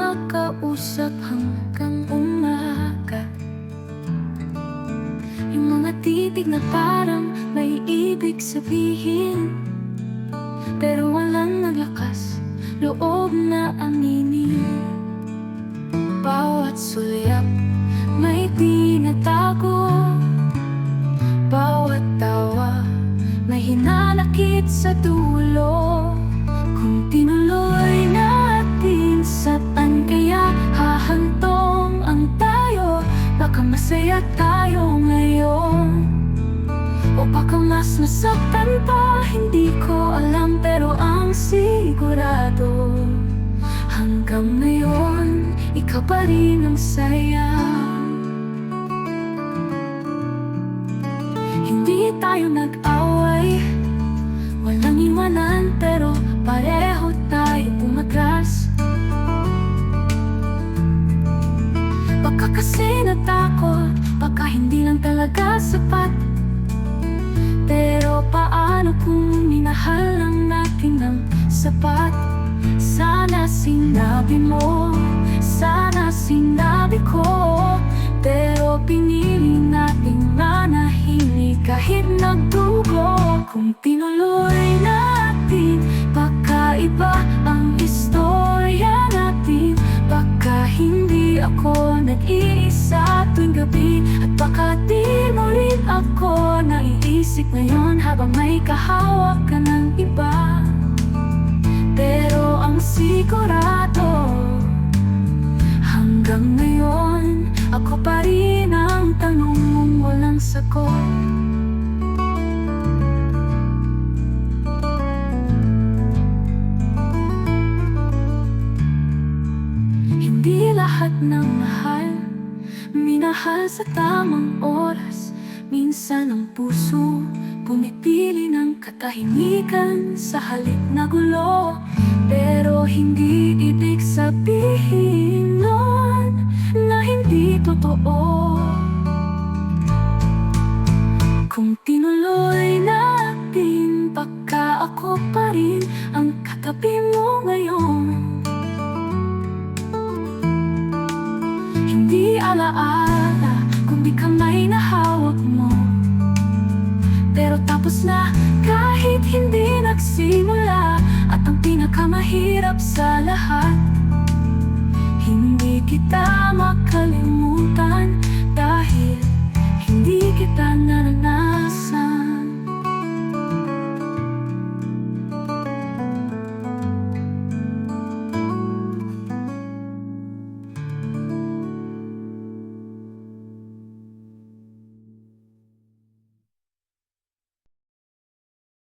makausap hanggang umaga. Yung mga titig na parang may ibig sabihin, pero walang naglakas loob na aminin. Bawat sulyap may tinatago, bawat tawa may hinanakit sa dulo. Kung tinuloy natin, saan kaya hahantong ang tayo? Baka masaya tayo ngayon, o baka mas nasaktan pa, hindi ko alam. Pero ang sigurado, hanggang ngayon, ikaw pa rin ang saya. Hindi tayo nag-away, walang iwanan, pero pareho tayo umatras. Baka kasi natakot, baka hindi lang talaga sapat. Pero paano kung minahal lang natin ng sapat? Sana sinabi mo, sana sinabi ko, pero pinili nating manahimik kahit nagdugo. Kung tinuloy natin, baka iba ang istorya natin. Baka hindi ako nag-iisa tuwing gabi, at baka di mo rin ako naiisip ngayon habang may kahawak ka ng iba. Pero ang sigurado, hanggang ngayon, ako pa rin ang tanong mong walang sagot. Hindi lahat ng mahal minahal sa tamang oras. Minsan ang puso pumipili ng katahimikan sa halip na gulo. Pero hindi ibig sabihin nun na hindi totoo. Kung tinuloy natin, baka ako pa rin ang katabi mo ngayon. Hindi alaala kung di kamay na hawak mo, pero tapos na kahit hindi nagsimula. At ang pinakamahirap sa lahat, hindi kita makalimutan